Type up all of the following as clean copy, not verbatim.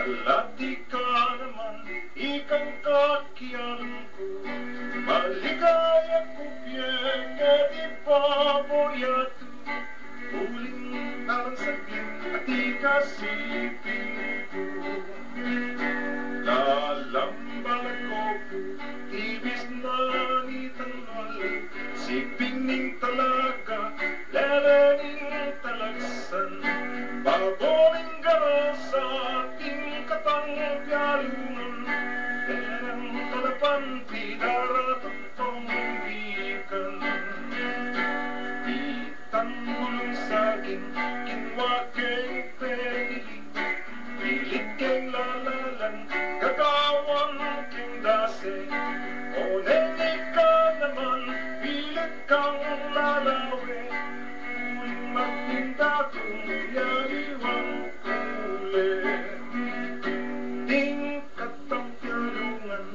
Kalati ka naman, ikang kakiyang ko. Maligaya ko pienge di paboryato. Uling tarang saglit at ikasipin ko. Lalambalan ko po, tibis na ni tanwal. Siping ning talaga, lelening talagsan. Baboling garo sa ating katang pialungan. Lerang talapan, pidara tutong bikan. Itanggulong sa'kin, kinwa keng pedili. Pilit keng lalalan, gagawan keng dase. O nene ka naman, pilit kang lalawe. Uling magtinda kung yariwang ule. Tingkat ang pialungan,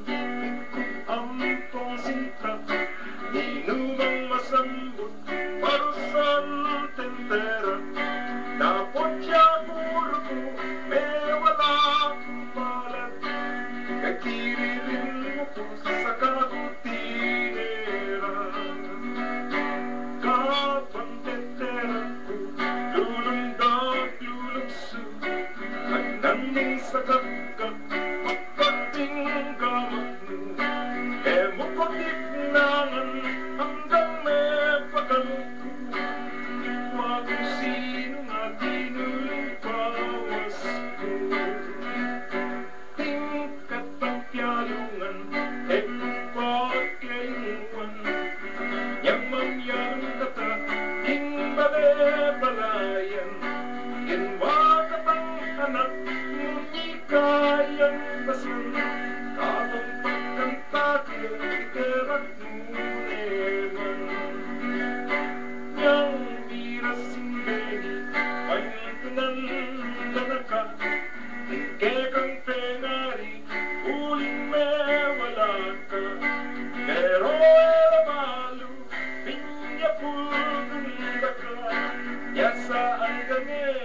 ampong sintrak. Inumang masambot, parusan tentera. Napot siya puro ko, may wala akong palat. Nagtiririn mo po sa kakutinera. Kapang tentera ko, lulundag lulugso. Nagnaning sa gagag, pagkating gamot mo. Emo ko tipnangan, hanggang may pagkaluko. Iwa kung sino nga tinulungkawas ko. Tingkat ang pialungan, pagkainuan. Yang mamyang kata, ing bale-balayan. Ginwa katang anak, ngunyi kayang basan. Kapang pagkanta ko, iterat nuneman. Yang miras simbeni, pantunan nanaka. Tingke kang pengari, uling mewala ka. Pero era malu, pinya pulgunda ka. Yasa ang gange,